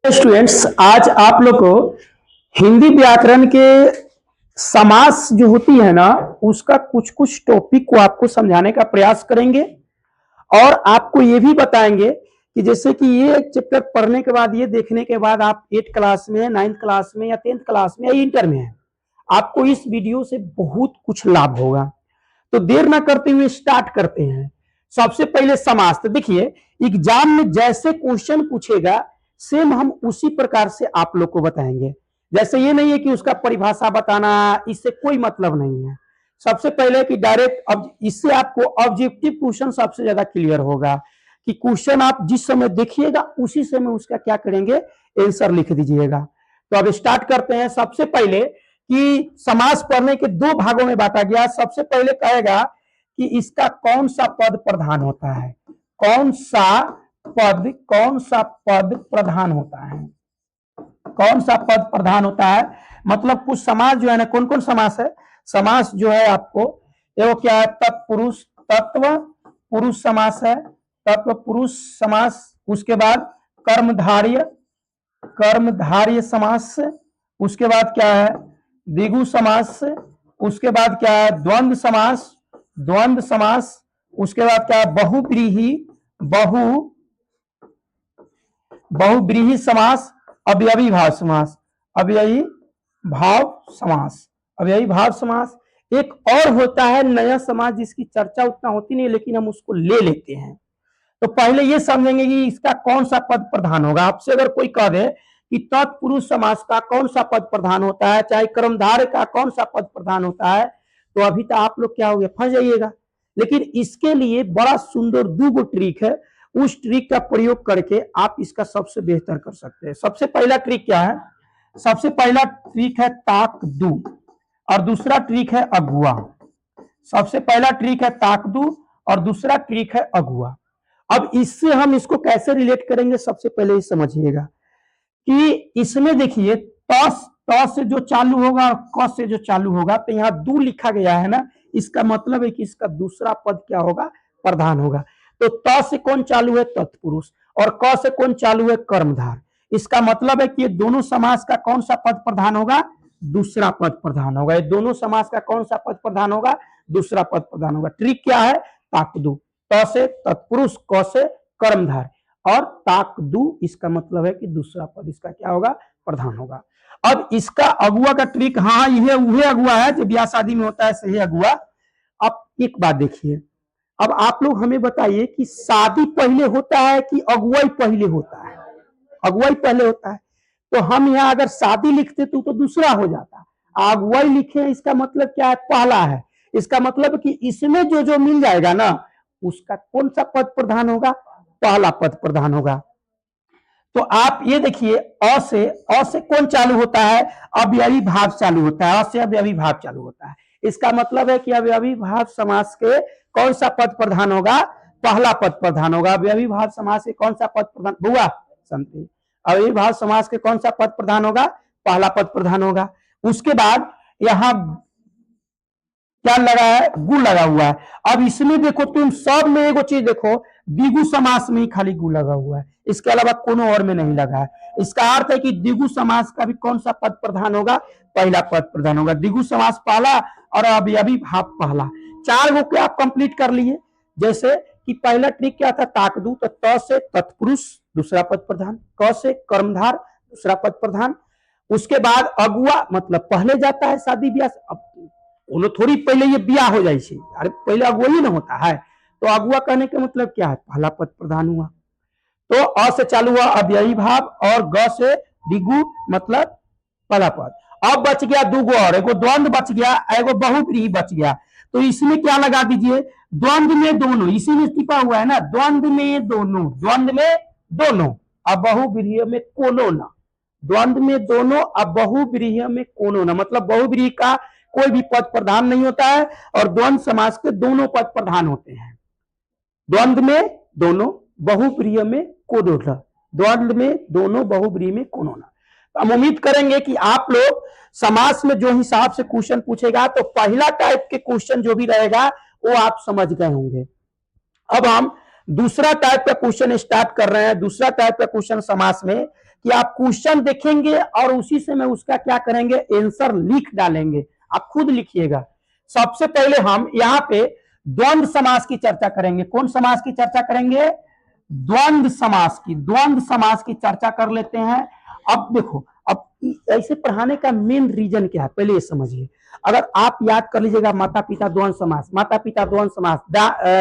Students, आज आप लोग को हिंदी व्याकरण के समास जो होती है ना, उसका कुछ कुछ टॉपिक को आपको समझाने का प्रयास करेंगे और आपको ये भी बताएंगे कि जैसे कि ये एक चैप्टर पढ़ने के बाद, ये देखने के बाद आप 8th क्लास में, 9th क्लास में या 10th क्लास में या इंटर में है, आपको इस वीडियो से बहुत कुछ लाभ होगा। तो देर ना करते हुए स्टार्ट करते हैं। सबसे पहले समास। तो देखिए, एग्जाम में जैसे क्वेश्चन पूछेगा सेम हम उसी प्रकार से आप लोग को बताएंगे। जैसे ये नहीं है कि उसका परिभाषा बताना, इससे कोई मतलब नहीं है। सबसे पहले कि डायरेक्ट, अब इससे आपको ऑब्जेक्टिव क्वेश्चन सबसे ज्यादा क्लियर होगा कि क्वेश्चन आप जिस समय देखिएगा उसी समय उसका क्या करेंगे, आंसर लिख दीजिएगा। तो अब स्टार्ट करते हैं। सबसे पहले कि समास पढ़ने के दो भागों में बांटा गया। सबसे पहले कहेगा कि इसका कौन सा पद प्रधान होता है, कौन सा पद प्रधान होता है, कौन सा पद प्रधान होता है। मतलब कुछ समास जो है ना, कौन कौन समास है। समास जो है आपको, वो क्या है, तत्पुरुष, तत्व पुरुष समास है, तत्व पुरुष समास। उसके बाद कर्मधार्य, कर्मधार्य समास। उसके बाद क्या है, द्विगु समास। उसके बाद क्या है, द्वंद्व समास, द्वंद्व समास। उसके बाद क्या है, बहुव्रीहि, बहुव्रीहि समास, अव्ययी भाव समास, अव्ययी भाव समास, अव्ययी भाव समास। एक और होता है नया समास, जिसकी चर्चा उतना होती नहीं, लेकिन हम उसको ले लेते हैं। तो पहले ये समझेंगे कि इसका कौन सा पद प्रधान होगा। आपसे अगर कोई कह दे कि तत्पुरुष समास का कौन सा पद प्रधान होता है, चाहे कर्मधारय का कौन सा पद प्रधान होता है, तो अभी तो आप लोग क्या हो गया, फंस जाइएगा। लेकिन इसके लिए बड़ा सुंदर दो ट्रिक है। उस ट्रिक का प्रयोग करके आप इसका सबसे बेहतर कर सकते हैं। सबसे पहला ट्रिक क्या है, सबसे पहला ट्रिक है ताक दू, और दूसरा ट्रिक है अगुआ। सबसे पहला ट्रिक है ताक दू और दूसरा ट्रिक है अगुआ। अब इससे हम इसको कैसे रिलेट करेंगे, सबसे पहले ये समझिएगा कि इसमें देखिए, त से जो चालू होगा और क से जो चालू होगा, तो यहाँ दू लिखा गया है ना, इसका मतलब है कि इसका दूसरा पद क्या होगा, प्रधान होगा। तो त से कौन चालू है, तत्पुरुष, और क से कौन चालू है, कर्मधार। इसका मतलब है कि ये दोनों समास का कौन सा पद प्रधान होगा, दूसरा पद प्रधान होगा। ये दोनों समास का कौन सा पद प्रधान होगा, दूसरा पद प्रधान होगा। ट्रिक क्या है, ताकदू, त से तत्पुरुष, क से कर्मधार, और ताकदू इसका मतलब है कि दूसरा पद इसका क्या होगा, प्रधान होगा। अब इसका अगुआ का ट्रिक, हाँ ये वही अगुआ है जो ब्याह शादी में होता है, सही अगुआ। अब एक बात देखिए, अब आप लोग हमें बताइए कि शादी पहले होता है कि अगुवाई पहले होता है। अगुवाई पहले होता है, तो हम यहाँ अगर शादी लिखते तो दूसरा हो जाता। अगुवाई लिखे, इसका मतलब क्या है, पहला है। इसका मतलब कि इसमें जो जो मिल जाएगा ना, उसका कौन सा पद प्रधान होगा, पहला पद प्रधान होगा। तो आप ये देखिए, अ से कौन चालू होता है, अव्ययी भाव चालू होता है। अ से अव्ययी भाव चालू होता है। इसका मतलब है कि अव्ययी भाव समास के कौन सा पद प्रधान होगा, पहला पद प्रधान होगा। अव्ययी भाव समास के कौन सा पद प्रधान हुआ, समझे, अव्ययी भाव समास के कौन सा पद प्रधान होगा, पहला पद प्रधान होगा। उसके बाद यहां क्या लगा है, गु लगा हुआ है। अब इसमें देखो, तुम सब में एगो चीज देखो, द्विगु समास में ही खाली गु लगा हुआ है, इसके अलावा कोनो और में नहीं लगा है। इसका अर्थ है कि द्विगु समास का भी कौन सा पद प्रधान होगा, पहला पद प्रधान होगा। द्विगु समास पहला और अव्ययी भाव पहला। चार गो क्या आप कंप्लीट कर लिए। जैसे कि पहला ट्रिक क्या था, ताकदू, तो त से तत्पुरुष दूसरा पद प्रधान, क से कर्मधार दूसरा पद प्रधान। उसके बाद अगुआ, मतलब पहले जाता है शादी ब्याह। अब थोड़ी पहले ये ब्याह हो जाए, अरे पहले अगुवाई ना होता है। तो अगुआ कहने का मतलब क्या है, पहला पद प्रधान हुआ। तो अ से चालू हुआ अव्ययी भाव, और ग से द्विगु, मतलब पहला पद। अब बच गया दूगो और, एगो द्वंद्व बच गया, एगो बहुव्रीहि बच गया। तो इसमें क्या लगा दीजिए, द्वंद्व में दोनों, इसी में टिपा हुआ है ना, द्वंद्व में दोनों, द्वंद्व में दोनों, अब बहुव्रीहि में कोनो ना, द्वंद्व में दोनों, अब बहुव्रीहि में कोनो ना। मतलब बहुव्रीहि का कोई भी पद प्रधान नहीं होता है, और द्वंद्व समास के दोनों पद प्रधान होते हैं। द्वंद्व में दोनों, बहुव्रीहि में कोनो ना, द्वंद्व में दोनों, बहुव्रीहि में कोनो ना। तो हम उम्मीद करेंगे कि आप लोग समास में जो हिसाब से क्वेश्चन पूछेगा, तो पहला टाइप के क्वेश्चन जो भी रहेगा वो आप समझ गए होंगे। अब हम दूसरा टाइप का क्वेश्चन स्टार्ट कर रहे हैं। दूसरा टाइप का क्वेश्चन समास में कि आप क्वेश्चन देखेंगे और उसी से मैं उसका क्या करेंगे, आंसर लिख डालेंगे, आप खुद लिखिएगा। सबसे पहले हम यहाँ पे द्वंद्व समास की चर्चा करेंगे। कौन समास की चर्चा करेंगे? द्वंद्व समास की। द्वंद्व समास की चर्चा कर लेते हैं। अब देखो, अब ऐसे पढ़ाने का मेन रीजन क्या है, पहले ये समझिए। अगर आप याद कर लीजिएगा माता पिता द्वंद्व समास, माता पिता द्वंद्व समास,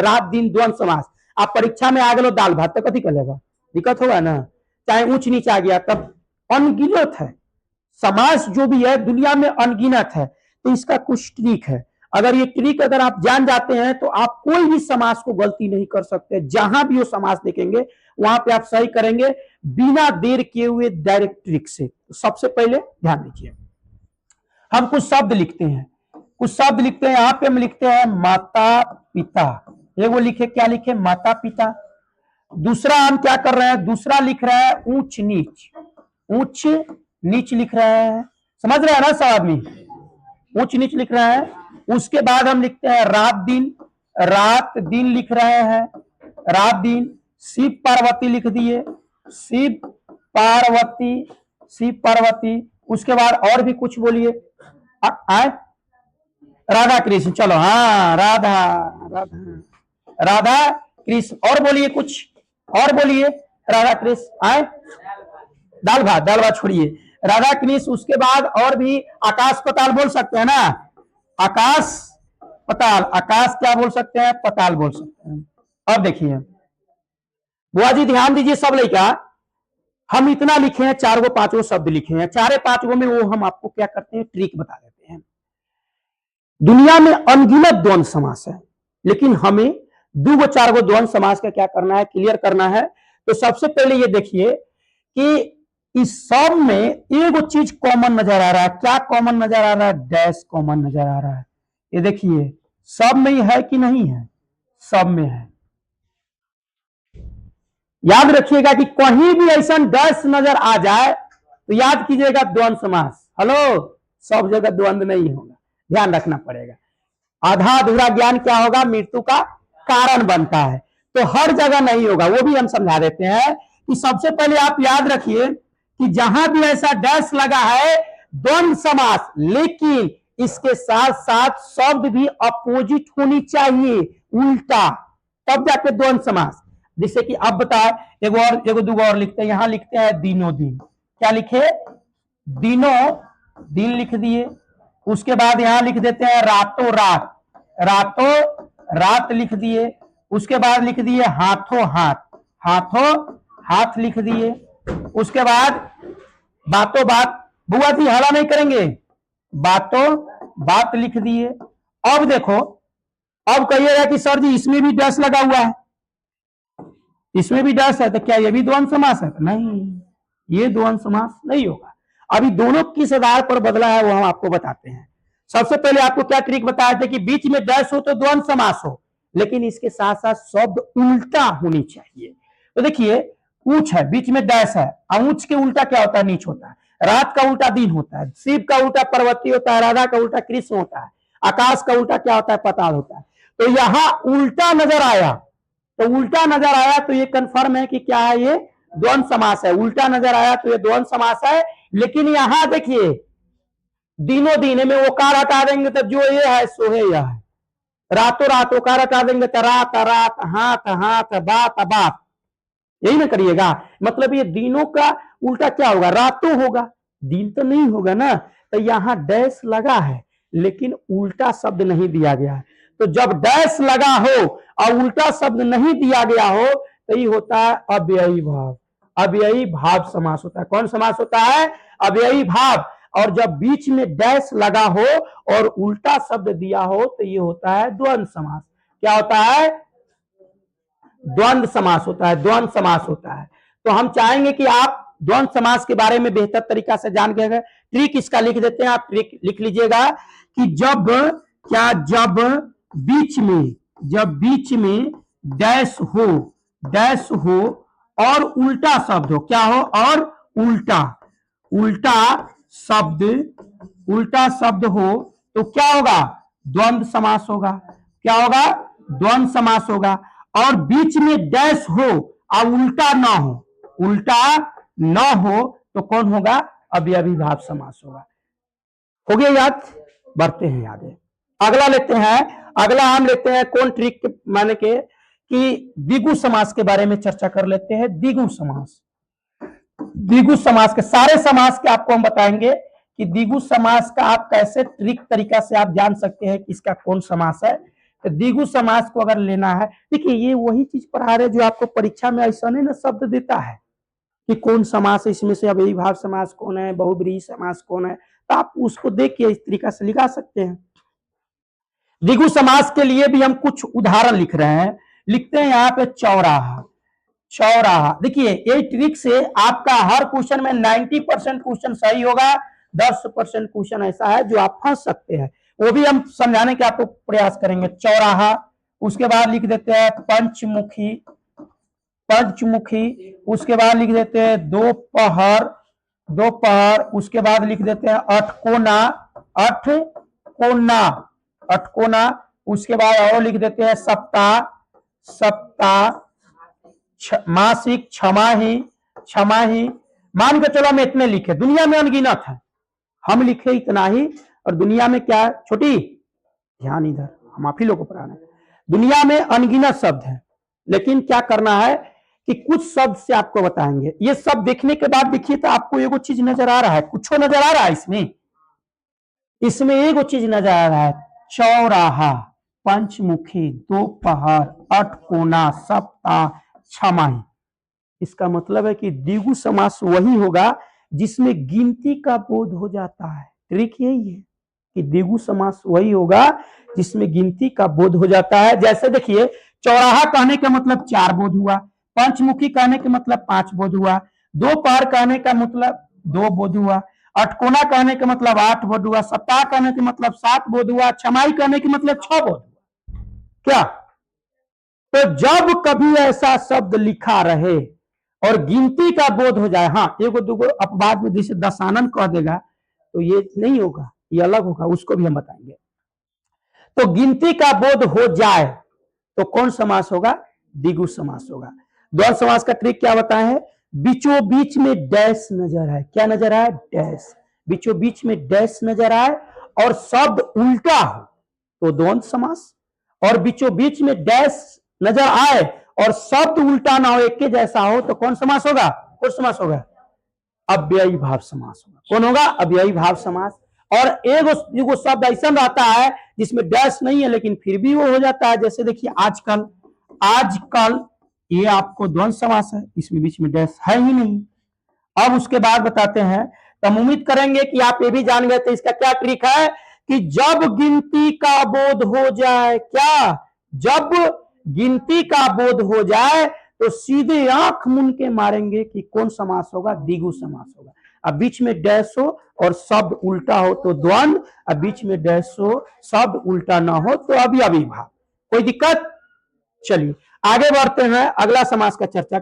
रात दिन द्वंद्व समास, आप परीक्षा में आ गए दाल भात तो कथी कर लेगा, दिक्कत होगा ना। चाहे ऊंच नीच आ गया तब अनगिनत है समास, जो भी है दुनिया में अनगिनत है। तो इसका कुछ ट्रिक है, अगर ये ट्रिक अगर आप जान जाते हैं तो आप कोई भी समास को गलती नहीं कर सकते। जहां भी वो समास देखेंगे वहां पे आप सही करेंगे बिना देर किए हुए, डायरेक्ट ट्रिक से। तो सबसे पहले ध्यान दीजिए, हम कुछ शब्द लिखते हैं, कुछ शब्द लिखते हैं। यहां पे हम लिखते हैं माता पिता, ये वो लिखे, क्या लिखे, माता पिता। दूसरा हम क्या कर रहे हैं, दूसरा लिख रहे हैं ऊंच नीच, ऊंच नीच लिख रहे हैं, समझ रहे हैं ना सब आदमी, ऊंच नीच लिख रहे हैं। उसके बाद हम लिखते हैं रात दिन, रात दिन लिख रहे हैं, रात दिन। शिव पार्वती लिख दिए, शिव पार्वती, शिव पार्वती। उसके बाद और भी कुछ बोलिए, राधा कृष्ण, चलो हाँ, राधा राधा राधा कृष्ण। और बोलिए कुछ, और बोलिए, राधा कृष्ण आए, दाल भात, दाल भात छोड़िए, राधा कृष्ण। उसके बाद और भी आकाश पताल बोल सकते हैं ना, आकाश पताल, आकाश क्या बोल सकते हैं, पताल बोल सकते हैं। अब देखिए बुआ जी ध्यान दीजिए, सब लड़का, हम इतना लिखे हैं, 4 गो 5 गो शब्द लिखे हैं, 4 5 गो में वो हम आपको क्या करते हैं, ट्रिक बता देते हैं। दुनिया में अनगिनत द्वंद्व समास है, लेकिन हमें 2 गो 4 गो द्वंद्व समास का क्या करना है, क्लियर करना है। तो सबसे पहले ये देखिए कि इस सब में एक चीज कॉमन नजर आ रहा है। क्या कॉमन नजर आ रहा है, डैश कॉमन नजर आ रहा है। ये देखिए सब में है कि नहीं है, सब में है। याद रखिएगा कि कहीं भी ऐसा डैश नजर आ जाए तो याद कीजिएगा द्वंद्व समास। हेलो, सब जगह द्वंद्व नहीं होगा, ध्यान रखना पड़ेगा। आधा अधूरा ज्ञान क्या होगा, मृत्यु का कारण बनता है। तो हर जगह नहीं होगा, वो भी हम समझा देते हैं कि सबसे पहले आप याद रखिए कि जहां भी ऐसा डैश लगा है द्वंद्व समास, लेकिन इसके साथ साथ शब्द भी अपोजिट होनी चाहिए, उल्टा, तब जाके द्वंद्व समास। जैसे कि अब बताए, एगो और, एगो दूगो और लिखते हैं। यहां लिखते हैं दिनों दिन, क्या लिखे, दिनों दिन लिख दिए। उसके बाद यहां लिख देते हैं रातों रात, रातों रात लिख दिए। उसके बाद लिख दिए हाथों हाथ, हाथों हाथ लिख दिए। उसके बाद बातों बात, बुआ जी हला नहीं करेंगे, बातों बात लिख दिए। अब देखो, अब कहिएगा कि सर जी इसमें भी डैश लगा हुआ है, इसमें भी डैश है, तो क्या ये भी द्वंद्व समास है? नहीं, ये द्वंद्व समास नहीं होगा। अभी दोनों किस आधार पर बदला है वो हम आपको बताते हैं। सबसे पहले आपको क्या ट्रिक बताया था कि बीच में डैश हो तो द्वंद्व समास हो, लेकिन इसके साथ साथ शब्द उल्टा होनी चाहिए। तो देखिए ऊंच है, बीच में डैश है, ऊंच के उल्टा क्या होता है, नीच होता है। रात का उल्टा दिन होता है, शिव का उल्टा पार्वती होता है, राधा का उल्टा कृष्ण होता है, आकाश का उल्टा क्या होता है, पताल होता है। तो यहां उल्टा नजर आया, तो उल्टा नजर आया तो ये कंफर्म है कि क्या है, ये द्वंद्व समास है। उल्टा नजर आया तो ये द्वंद्व समास है। लेकिन यहां देखिए दिनों दिन में वो कार हटा देंगे तो जो ये है सो है यह है, रातों रात वो कार हटा देंगे तो रात रात, हाथ हाथ, बात बात, यही ना करिएगा। मतलब ये दिनों का उल्टा क्या होगा, रातों होगा, दिन तो नहीं होगा ना। तो यहां डैश लगा है लेकिन उल्टा शब्द नहीं दिया गया है। तो जब डैश लगा हो और उल्टा शब्द नहीं दिया गया हो तो ये होता है अव्ययी भाव, अव्ययी भाव समास होता है। कौन समास होता है, अव्ययी भाव। और जब बीच में डैश लगा हो और उल्टा शब्द दिया हो तो ये होता है द्वंद्व समास। क्या होता है, द्वंद्व समास होता है, द्वंद्व समास होता है। तो हम चाहेंगे कि आप द्वंद्व समास के बारे में बेहतर तरीका से जान गए। ट्रिक इसका लिख देते हैं, आप ट्रिक लिख लीजिएगा कि जब क्या, जब बीच में डैश हो, डैश हो और उल्टा शब्द हो, क्या हो, और उल्टा, उल्टा शब्द, उल्टा शब्द हो तो क्या होगा, द्वंद्व समास होगा। क्या होगा, द्वंद्व समास होगा। और बीच में डैश हो और उल्टा ना हो, उल्टा न हो तो कौन होगा? अवयवी भाव समास होगा। हो गया याद? बढ़ते हैं आगे, अगला लेते हैं। अगला हम लेते हैं कौन ट्रिक माने के कि द्विगु समास के बारे में चर्चा कर लेते हैं। द्विगु समास, द्विगु समास के सारे समास के आपको हम बताएंगे कि द्विगु समास का आप कैसे ट्रिक तरीका से आप जान सकते हैं कि इसका कौन समास है। तो द्विगु समास को अगर लेना है, देखिए ये वही चीज पढ़ा रहे जो आपको परीक्षा में ऐसा नहीं ना शब्द देता है कि कौन समास है, इसमें से अव्ययी भाव समास कौन है, बहुब्रीहि समास कौन है, तो आप उसको देख के इस तरीका से लिखा सकते हैं। द्विगु समास के लिए भी हम कुछ उदाहरण लिख रहे हैं। लिखते हैं यहाँ पे चौराहा। चौराहा, देखिए ये ट्रिक से आपका हर क्वेश्चन में 90% क्वेश्चन सही होगा, 10% क्वेश्चन ऐसा है जो आप फंस सकते हैं, वो भी हम समझाने का आपको प्रयास करेंगे। चौराहा, उसके बाद लिख देते हैं पंचमुखी, पंचमुखी, उसके बाद लिख देते हैं दोपहर, दोपहर, उसके बाद लिख देते हैं अठकोना, अठकोना, अठकोना, उसके बाद और लिख देते हैं सप्ताह, सप्ताह, मासिक, छमाही, छमाही। मान के चलो हम इतने लिखे, दुनिया में अनगिनत है, हम लिखे इतना ही, और दुनिया में क्या छोटी, ध्यान इधर, हम आप ही लोग को पढ़ाना है। दुनिया में अनगिनत शब्द है, लेकिन क्या करना है कि कुछ शब्द से आपको बताएंगे। ये सब देखने के बाद देखिए तो आपको एगो चीज नजर आ रहा है, कुछ नजर आ रहा है इसमें, इसमें एगो चीज नजर आ रहा है, चौराहा, पंचमुखी, दोपहर, अठकोना, सप्ताह, छमाही। इसका मतलब है कि द्विगु समास वही होगा जिसमें गिनती का बोध हो जाता है। ट्रिक यही है कि द्विगु समास वही होगा जिसमें गिनती का बोध हो जाता है। जैसे देखिए चौराहा कहने का मतलब 4 बोध हुआ, पंचमुखी कहने का मतलब 5 बोध हुआ, दोपहर कहने का मतलब 2 बोध हुआ, अठकोना कहने का मतलब 8 बोध हुआ, सप्ताह कहने का मतलब 7 बोध हुआ, छमाही कहने का मतलब 6 बोध हुआ। क्या? तो जब कभी ऐसा शब्द लिखा रहे और गिनती का बोध हो जाए, हाँ एगो दूगो अपवाद में जैसे दशानन कह देगा तो ये नहीं होगा, ये अलग होगा, उसको भी हम बताएंगे। तो गिनती का बोध हो जाए तो कौन समास होगा? द्विगु समास होगा। द्वंद्व समास का ट्रिक क्या बताए हैं? बीचों बीच में डैश नजर आए, क्या नजर आए? डैश, बीचों बीच में डैश नजर आए और शब्द उल्टा हो तो द्वंद्व समास, और बीचों बीच में डैश नजर आए और शब्द उल्टा ना हो, एक के जैसा हो तो कौन समास होगा? कौन समास होगा? अव्ययी भाव समास होगा। कौन होगा? अव्ययी भाव समास। और एगो शब्द ऐसा रहता है जिसमें डैश नहीं है लेकिन फिर भी वो हो जाता है, जैसे देखिए आजकल, आजकल ये आपको द्वंद्व समास है, इसमें बीच में डैश है ही नहीं। अब उसके बाद बताते हैं, तो हम उम्मीद करेंगे कि आप ये भी जान गए थे इसका क्या ट्रिक है कि जब गिनती का बोध हो जाए, क्या? जब गिनती का बोध हो जाए तो सीधे आंख मुन के मारेंगे कि कौन समास होगा? द्विगु समास होगा। अब बीच में डैश हो और शब्द उल्टा हो तो द्वंद्व, अब बीच में डैश हो शब्द उल्टा ना हो तो अवयवी भाव। कोई दिक्कत? चलिए आगे बढ़ते हैं, अगला समास का चर्चा